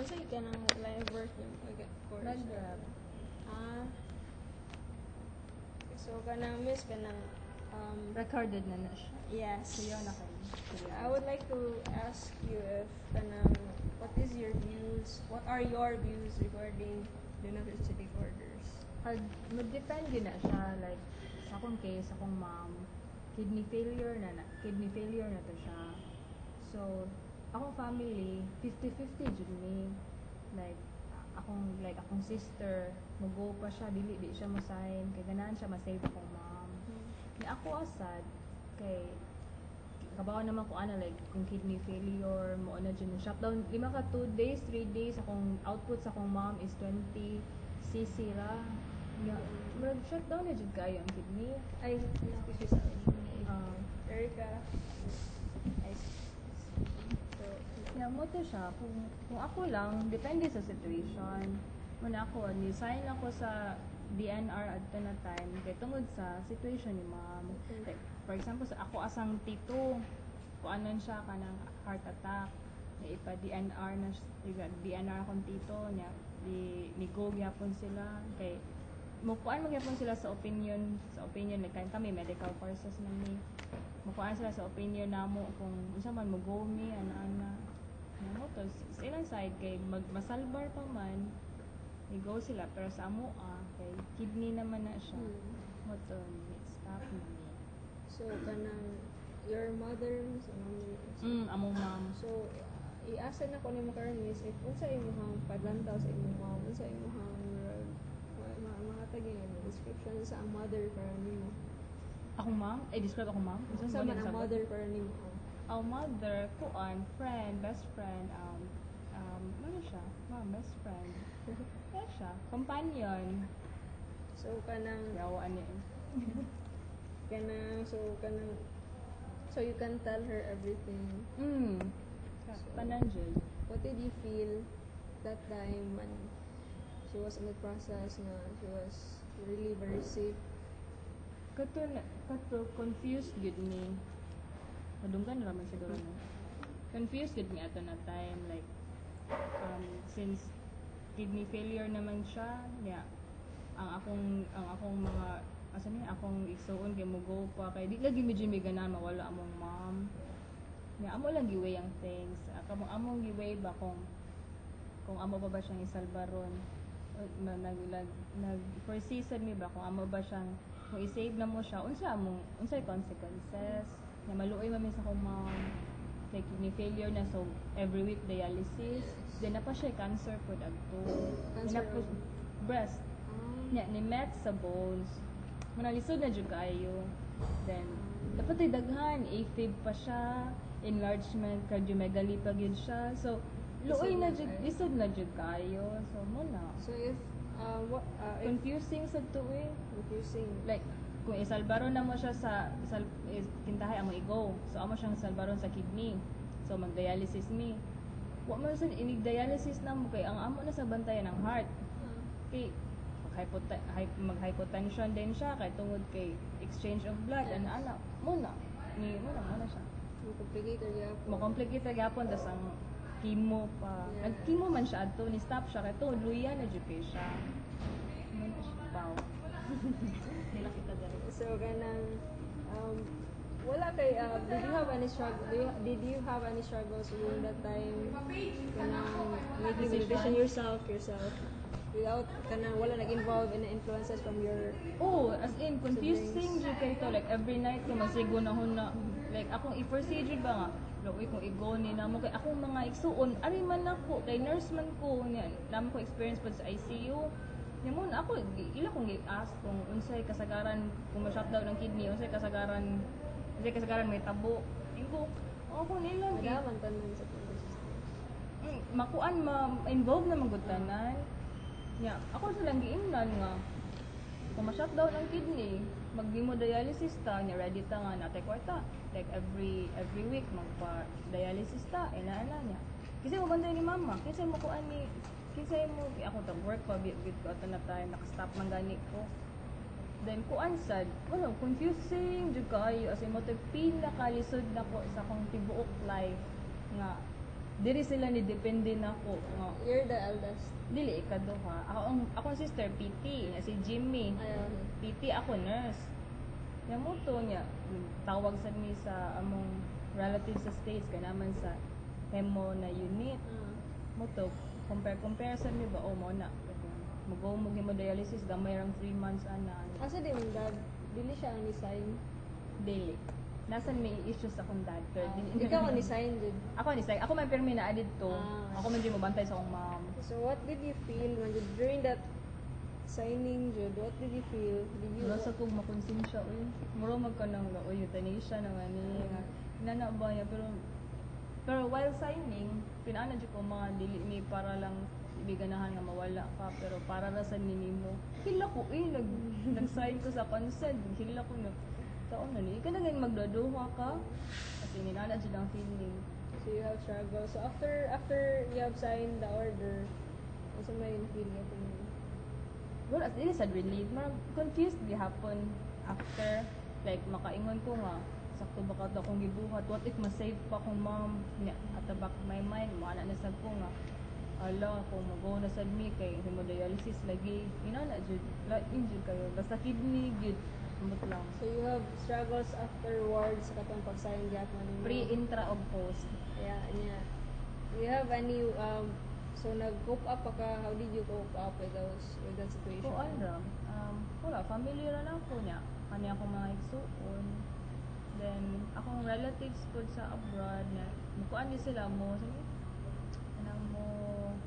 Unsa ka nang line of work mo? Okay, course. Nag-grab. Ah. So kanang miss kanang Recorded na siya. yes. Kuya na kayo. I would like to ask you if kanang what are your views regarding the university orders? Mag-depend din na siya. Like, sa akong case, akong mom, kidney failure na to siya. So, akong family, 50-50 jud ni. Like, akong sister, mag-go pa siya, dili siya mo sign, kay ganahan siya ma-save akong mom. Ni ako asad, kay kabawa naman ko like kung kidney failure mo na dyan shutdown 2 days 3 days akong output sa akong mom is 20 cc ra nga mag shutdown na dyan kayo ang kidney Ay, excuse me. Erica. So, mo to siya kung ako lang depende sa situation muna ako ni sign ako sa DNR at na time kay tungod sa situation ni ma'am. Like, for example, sa ako asang tito, kuanan siya kanang heart attack, ipa DNR na DNR akong tito niya, ni go gyapon sila kay mukuan magyapon sila sa opinion like kami medical courses man ni. Mukuan sila sa opinion namo kung unsa man mo go mi ana mo to sa ilang side kay masalbar pa man i-go sila pero sa amo kay kidney naman na siya mo to stop na ni so kanang your mother sa among mom so iasa na ko nimo karon miss if unsa imong padlantaw sa imong mom unsa imong mahatag yung description sa ang mother para nimo akong mom describe akong mom unsa man ang mother para nimo our mother friend best friend ano siya best friend kaya siya companion so kanang yawa ni so you can tell her everything Pananjel. What did you feel that time when she was in the process na she was really very sick kato confused gud ni madunggan na naman siguro no confused gud mi ato na time like since kidney failure naman siya ang akong mga akong igsuon kay mo go pa kay di lagi medyo may ganan mawala among mom amo lang giway ang things among giway ba kung amo ba siyang isalbaron nag foresee sad mi ba kung amo ba siyang kung i-save na mo siya unsay consequences na maluoy man sa akong mom like kidney failure na so every week dialysis then na pa siya cancer pod adto na po breast ni met sa bones manalisod na jud kaayo then dapat ay daghan AFib pa siya enlargement cardiomegaly pa gyud siya so luoy na jud lisod na jud kaayo so mo na so if confusing sa tuoy confusing like kung isalbaron na mo siya sa kintahay amo i-go so amo siyang salbaron sa kidney so mag-dialysis mi wa man sa inig-dialysis na mo kay ang amo na sa bantayan ng heart kay mag-hypotension din siya kay tungod kay exchange of blood ana muna siya mo-complicated gyapon tas ang chemo pa nag-chemo man siya adto ni stop siya kay tungod luya na jud kay siya muna siya wow nila kita dali so ganang wala kay did you have any struggles during that time kanang making the decision yourself without wala nag-involve in the influences from your as in confusing jud kay to like every night ko masigo na huna like akong i-foresee jud ba nga loy kung i-go ni namo kay akong mga igsuon ari man ako kay nurse man ko namo ko experience pod sa ICU mo na ako ila kong gi-ask kung unsay kasagaran kung ma-shutdown ang kidney unsay kasagaran may tabo ingo ako nila madaman tanan sa makuan ma-involve na magutanan ako silang giingnan nga kung ma-shutdown ang kidney mag-hemodialysis ta ready ta nga natay kwarta like every week magpa-dialysis ta inaana niya kasi mo banday ni mama kasi mo kuan ni kasi mo ako ta work pa with ko ato na time naka-stop man gani ko then kuan sad confusing jud kaayo as in mo to pinakalisod na ko sa kong tibuok life nga diri sila ni depende nako nga You're the eldest. dili ikaduha. Akong sister PT, nga si Jimmy. Ayaw. PT ako nurse. Yang mo to niya, tawag sa mi sa among relatives sa States, kaya naman sa hemo na unit. Mo to, compare sa mi ba, mo na. Mag-go mo hemodialysis, gamay rang 3 months ana. Asa di mong dad? Dili siya ang ni-sign. Daily. Nasan may issues akong dad. Pero Ikaw ang ni-sign, did. Ako may permi na adid to. Ah. Ako man din mabantay sa akong mom. So what did you feel man jud during that signing jud? What did you feel? Did you Wala sa kong makonsensya, uy. Muro magkanang na, uy, euthanasia naman ni. Nana ba niya, pero while signing, pinaana dyan ko mga dili ni para lang ibiganahan nga mawala ka, pero para ra sa ninimo. Hila ko, nag-sign ko sa consent. Hila ko na, taon na ni. Ika na ngayon magdaduha ka. Kasi ninana dyan ang feeling. So you have struggle. So after you have signed the order, also may feel niya kung Well, as it is sad relief, marang confused gihapon after, like, makaingon ko nga, sakto ba ka akong gibuhat, what if ma-save pa kong mom, at the back of my mind, maana na sad ko nga, ala, kung mag-go na sad mi, kay hemodialysis lagi, inana, jud, injured kayo, basta kidney, jud, sumot lang. so you have struggles afterwards sa katong pag-sign gihapon ninyo. Pre, intra, o post. Yeah, yeah. Do you have any so nag-cope up pa ka? How did you cope up with that situation? Ko ano, wala, familiar na ako niya, kani akong mga igsuon. Then, akong relatives po sa abroad na mukuan din sila mo, sige, anang mo,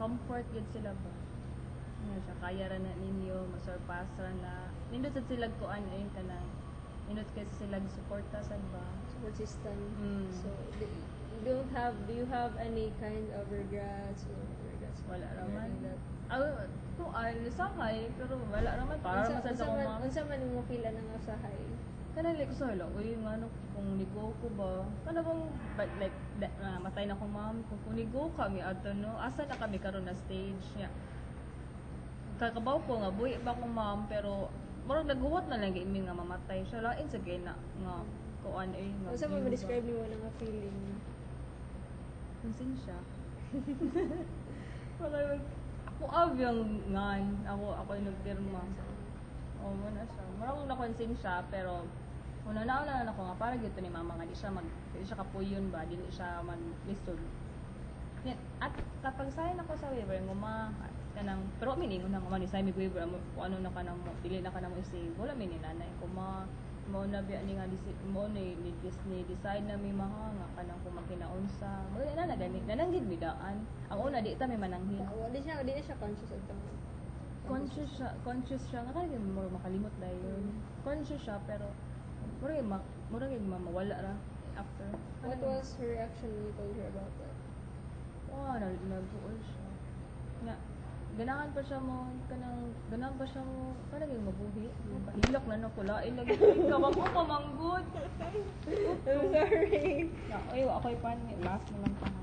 comfort yun sila ba? Ano siya, kaya ra na ninyo, masurpass ra na. Nindot sa sila kuan ayun ka na, nindot kasi sila suporta sa ba? Support system. Mm. So do you have any kind of regrets or regrets? Wala raman. regarding that? Kuan, nasahay, pero wala raman. Para masad sa akong mga. Unsa man mo feel ang usahay? Kanang like, so, uy, nga ano, kung ligo ko ba, kana bang, but like, matay na akong mom, kung ligo kami, ato, no, asa na kami karon na stage niya. Kakabaw ko nga, buhi ba akong mom, pero, marang naguwat na lang imi nga mamatay siya, lain sa gina, nga, kuan, nga, Unsa man mo describe nimo nga feeling? Konsensya. Ako abyang ngan, ako yung nagpirma. O, mo na siya. Marang nakonsensya, pero, una na ako nga, para gito ni mama nga, di siya kapuyon ba, di siya mag-listod. At kapag sign ako sa waiver, kanang, pero miningon na nga, ni-sign mig waiver, kung ano na ka na mo, dili na ka na mo i-save, wala mininanay, mo na biya ni nga, mo ni decide na may mga nga, kanang kung makinaunsa, wala na gani, nananggid bidaan. Ang una, di ita may mananghid. Di na siya conscious of them. Conscious siya, nga kaya mo makalimot dahil yun. Conscious siya, pero, mura yung mawala ra after. What was her reaction when you told her about that? Nagbuol siya. Nga, ganahan pa siya mo, ganahan pa siya mo, parang yung mabuhi. Hilak na nakulain lagi. Kabang ko pamanggod. I'm sorry. Ay, ako'y pan, last naman pa ha.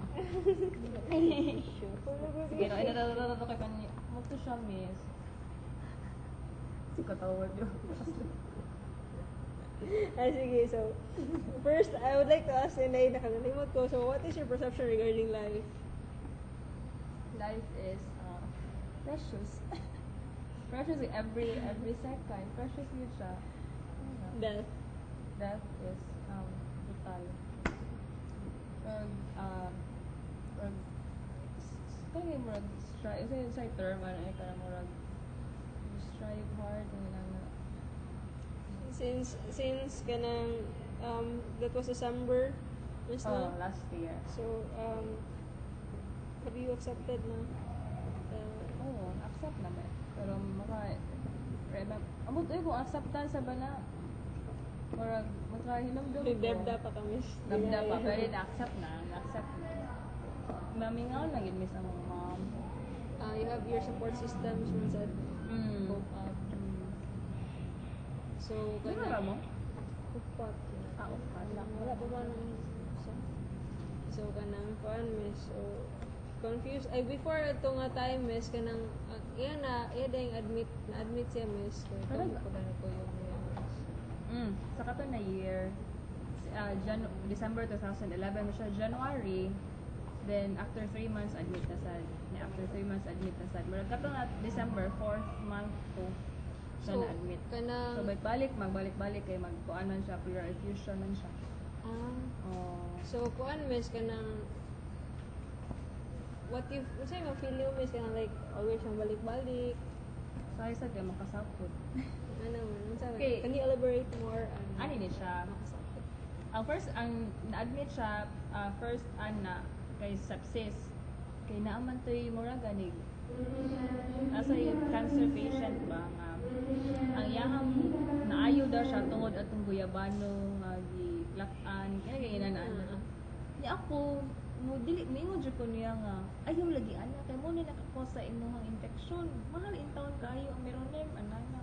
Sige, no, ay, kay pan, magto siya, miss. Katawad yun. Sige, so first I would like to ask Inay, nakalimutan ko, so what is your perception regarding life? Life is precious. Precious every second. Precious yun siya. Death. Death is brutal. Kaya murag strive. Isa yun sa term, ay ka murag strive hard and Since kanang that was December just now. last year. So have you accepted na? Oo, accept naman. Pero amot kung acceptance sa bana, murag makahinamdam ko. Nagdabda pa kami. Dabda pa, pero na-accept na. Mamingaw na yun, miss ang mga mom. You have your support systems man said. Cope up. So Ano ba mo? upat. Upat lang. Wala pa man so kanang kuan miss, so confused ay before ito nga time miss kanang iya ding admit siya miss kay Talaga? ko na ko yung Sa kato na year, December 2011 siya, January, Then after 3 months admit na sad. After 3 months admit na sad. Murag katong na December 4th month ko siya So, na admit. kanang So magbalik-balik kay magkuan man siya, pleural effusion man siya. Oh. so kuan miss kanang what you unsay mo feeling miss kanang like always siyang balik-balik Sa isa kay makasapot. ano unsa Okay. can you elaborate more on Ani ni siya. makasakit? Ang na-admit siya first kay sepsis. Kay naaman to'y mura ganig. Asa yung cancer patient ba nga ang iyang naayo daw siya tungod atong guyabano nga gilakan kaya ginanaan. Ni ako mo dili mingon jud ko niya nga ayaw lagi ana kay mo ni nakakos sa imong infection. Mahal in taon kaayo ang meronem anana.